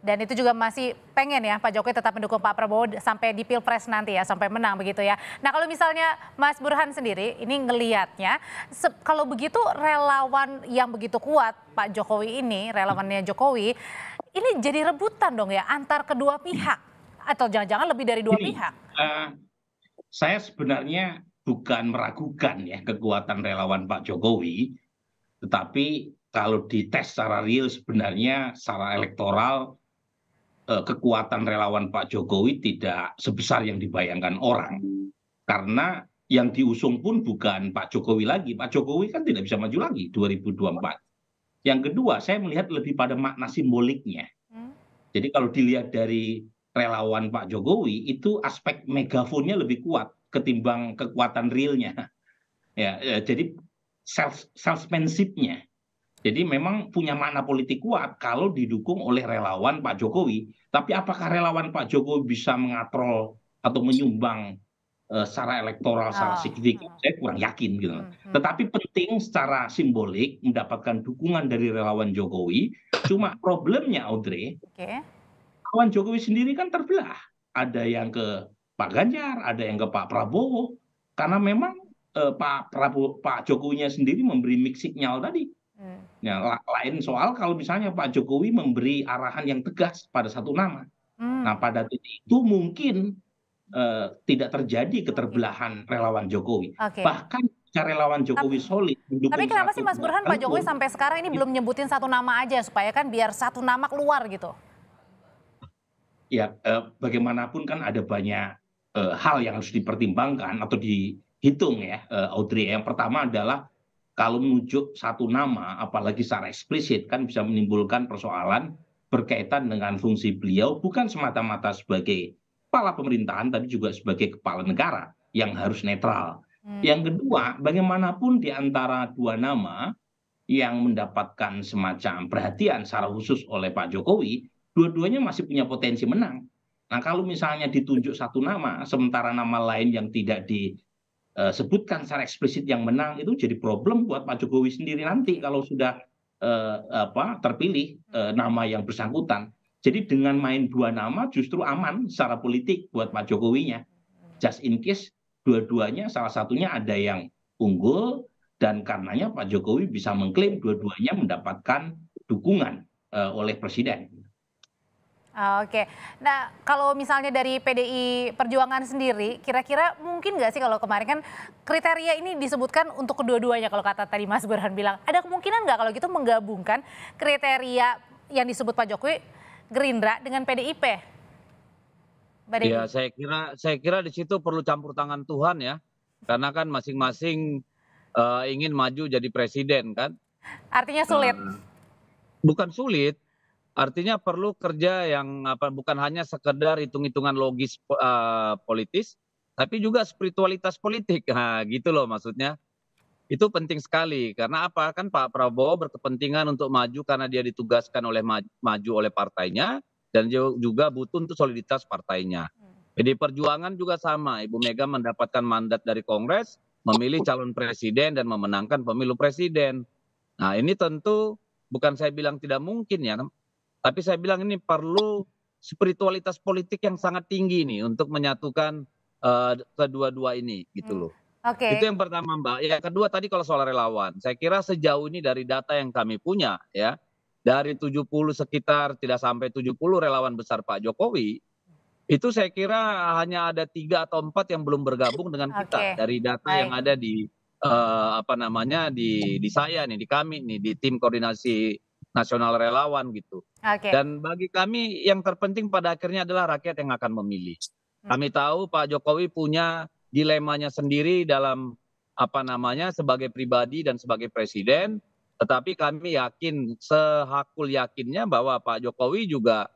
Dan itu juga masih pengen ya Pak Jokowi tetap mendukung Pak Prabowo sampai di Pilpres nanti ya, sampai menang begitu ya. Nah kalau misalnya Mas Burhan sendiri ini ngelihatnya, kalau begitu relawan yang begitu kuat Pak Jokowi ini, relawannya Jokowi, ini jadi rebutan dong ya antar kedua pihak. Atau jangan-jangan lebih dari dua Gini, pihak. saya sebenarnya bukan meragukan ya kekuatan relawan Pak Jokowi, tetapi kalau dites secara real sebenarnya secara elektoral kekuatan relawan Pak Jokowi tidak sebesar yang dibayangkan orang. Karena yang diusung pun bukan Pak Jokowi lagi. Pak Jokowi kan tidak bisa maju lagi 2024. Yang kedua, saya melihat lebih pada makna simboliknya. Jadi kalau dilihat dari relawan Pak Jokowi, itu aspek megafonnya lebih kuat ketimbang kekuatan realnya. Jadi salesmanship-nya. Jadi memang punya makna politik kuat kalau didukung oleh relawan Pak Jokowi. Tapi apakah relawan Pak Jokowi bisa mengatrol atau menyumbang secara elektoral, secara Oh. signifikan? Saya kurang yakin gitu. Tetapi penting secara simbolik mendapatkan dukungan dari relawan Jokowi. Cuma problemnya Audrey, Oke. relawan Jokowi sendiri kan terbelah. Ada yang ke Pak Ganjar, ada yang ke Pak Prabowo. Karena memang Pak Jokowinya sendiri memberi mix signal tadi. Ya, lain soal kalau misalnya Pak Jokowi memberi arahan yang tegas pada satu nama. Nah, pada titik itu mungkin tidak terjadi Oke. keterbelahan relawan Jokowi. Oke. Bahkan jika relawan Jokowi solid Tapi mendukung kenapa sih satu Mas pihak Burhan Pak Jokowi tertentu, sampai sekarang ini belum nyebutin satu nama aja supaya kan biar satu nama keluar gitu? ya bagaimanapun kan ada banyak hal yang harus dipertimbangkan atau dihitung ya, Audrey. Yang pertama adalah kalau menunjuk satu nama, apalagi secara eksplisit, kan bisa menimbulkan persoalan berkaitan dengan fungsi beliau bukan semata-mata sebagai kepala pemerintahan, tapi juga sebagai kepala negara yang harus netral. Yang kedua, bagaimanapun di antara dua nama yang mendapatkan semacam perhatian secara khusus oleh Pak Jokowi, dua-duanya masih punya potensi menang. Nah, kalau misalnya ditunjuk satu nama, sementara nama lain yang tidak disebutkan secara eksplisit yang menang, itu jadi problem buat Pak Jokowi sendiri nanti kalau sudah terpilih nama yang bersangkutan. Jadi dengan main dua nama justru aman secara politik buat Pak Jokowinya. Just in case dua-duanya salah satunya ada yang unggul, dan karenanya Pak Jokowi bisa mengklaim dua-duanya mendapatkan dukungan oleh presiden. Oke. Nah, kalau misalnya dari PDI Perjuangan sendiri, kira-kira mungkin nggak sih kalau kemarin kan kriteria ini disebutkan untuk kedua-duanya kalau kata tadi Mas Burhan bilang, ada kemungkinan nggak kalau gitu menggabungkan kriteria yang disebut Pak Jokowi, Gerindra dengan PDIP? Mbak Devi. Ya, saya kira di situ perlu campur tangan Tuhan ya, karena kan masing-masing ingin maju jadi presiden kan. Artinya sulit. Bukan sulit, artinya perlu kerja yang bukan hanya sekedar hitung-hitungan logis politis, tapi juga spiritualitas politik. Nah, gitu loh maksudnya. Itu penting sekali karena apa? Kan Pak Prabowo berkepentingan untuk maju karena dia ditugaskan oleh maju oleh partainya dan juga butuh untuk soliditas partainya. Pdi Perjuangan juga sama, Ibu Mega mendapatkan mandat dari Kongres, memilih calon presiden dan memenangkan pemilu presiden. Nah, ini tentu bukan saya bilang tidak mungkin ya, tapi saya bilang ini perlu spiritualitas politik yang sangat tinggi nih untuk menyatukan kedua-dua ini gitu loh. Oke. Itu yang pertama Mbak. Yang kedua tadi kalau soal relawan, saya kira sejauh ini dari data yang kami punya ya, dari 70 sekitar tidak sampai 70 relawan besar Pak Jokowi, itu saya kira hanya ada 3 atau 4 yang belum bergabung dengan Oke. kita dari data yang Baik. ada di di saya nih, di kami nih, di tim koordinasi nasional relawan gitu. Oke. Dan bagi kami yang terpenting pada akhirnya adalah rakyat yang akan memilih. Kami tahu Pak Jokowi punya dilemanya sendiri dalam sebagai pribadi dan sebagai presiden, tetapi kami yakin sehakul yakinnya bahwa Pak Jokowi juga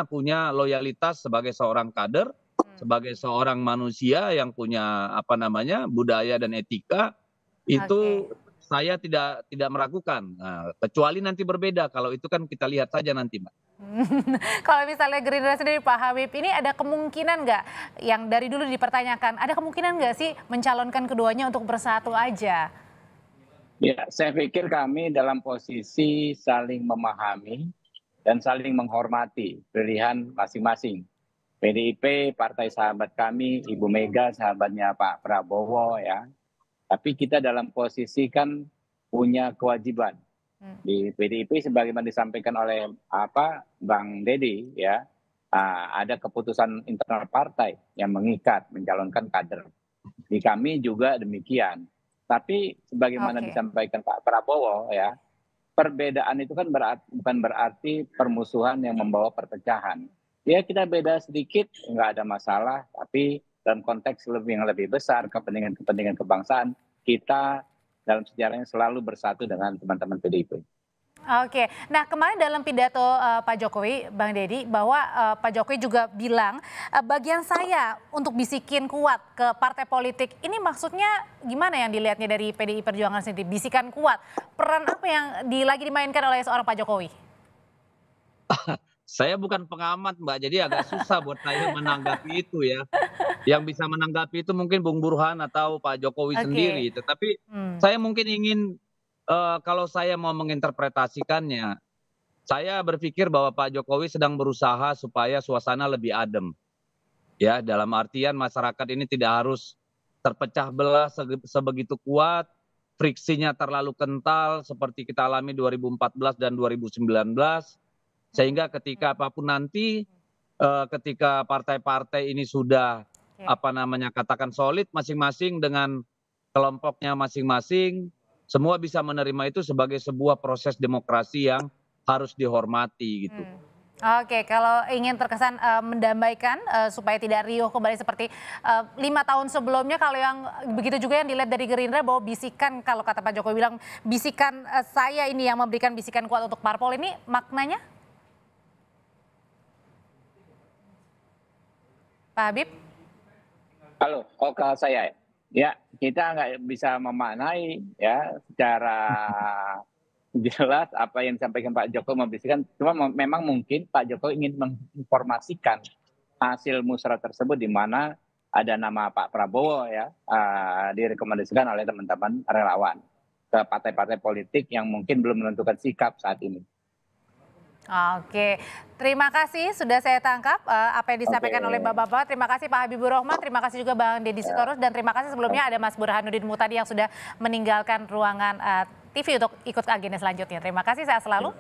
punya loyalitas sebagai seorang kader, sebagai seorang manusia yang punya budaya dan etika. Itu saya tidak meragukan. Nah, kecuali nanti berbeda, kalau itu kan kita lihat saja nanti, Mbak. Kalau misalnya Gerindra sendiri Pak Habib, ini ada kemungkinan nggak yang dari dulu dipertanyakan, ada kemungkinan nggak sih mencalonkan keduanya untuk bersatu aja? Ya, saya pikir kami dalam posisi saling memahami dan saling menghormati pilihan masing-masing. PDIP, partai sahabat kami, Ibu Mega, sahabatnya Pak Prabowo ya. Tapi kita dalam posisi kan punya kewajiban. Di PDIP sebagaimana disampaikan oleh Bang Deddy ya, ada keputusan internal partai yang mengikat mencalonkan kader. Di kami juga demikian. Tapi sebagaimana disampaikan Pak Prabowo ya, perbedaan itu kan bukan berarti permusuhan yang membawa perpecahan. Ya kita beda sedikit nggak ada masalah, tapi dalam konteks yang lebih besar kepentingan kebangsaan kita dalam sejarahnya selalu bersatu dengan teman-teman PDIP. Oke, nah kemarin dalam pidato Pak Jokowi, Bang Deddy, bahwa Pak Jokowi juga bilang bagian saya untuk bisikin kuat ke partai politik. Ini maksudnya gimana yang dilihatnya dari PDI Perjuangan sendiri? Bisikan kuat, peran apa yang lagi dimainkan oleh seorang Pak Jokowi? Saya bukan pengamat Mbak, jadi agak susah buat saya menanggapi itu ya. Yang bisa menanggapi itu mungkin Bung Burhan atau Pak Jokowi sendiri. Tetapi saya mungkin ingin kalau saya mau menginterpretasikannya, saya berpikir bahwa Pak Jokowi sedang berusaha supaya suasana lebih adem. Ya, dalam artian masyarakat ini tidak harus terpecah belah sebegitu kuat, friksinya terlalu kental seperti kita alami 2014 dan 2019, sehingga ketika apapun nanti, ketika partai-partai ini sudah katakan solid masing-masing dengan kelompoknya masing-masing, semua bisa menerima itu sebagai sebuah proses demokrasi yang harus dihormati gitu. Oke, kalau ingin terkesan mendamaikan supaya tidak riuh kembali seperti 5 tahun sebelumnya, kalau yang begitu juga yang dilihat dari Gerindra bahwa bisikan, kalau kata Pak Jokowi bilang bisikan saya ini yang memberikan bisikan kuat untuk parpol, ini maknanya? Pak Habib? Halo, kalau saya ya kita nggak bisa memaknai ya secara jelas apa yang disampaikan Pak Jokowi membisikkan. Cuma memang mungkin Pak Jokowi ingin menginformasikan hasil musrah tersebut di mana ada nama Pak Prabowo ya direkomendasikan oleh teman-teman relawan ke partai-partai politik yang mungkin belum menentukan sikap saat ini. Oke, terima kasih sudah saya tangkap apa yang disampaikan oleh Bapak-Bapak. Terima kasih Pak Habibur Rahman, terima kasih juga Bang Deddy Sitorus, dan terima kasih sebelumnya ada Mas Burhanuddin Muhtadi yang sudah meninggalkan ruangan TV untuk ikut agenda selanjutnya. Terima kasih, sehat selalu.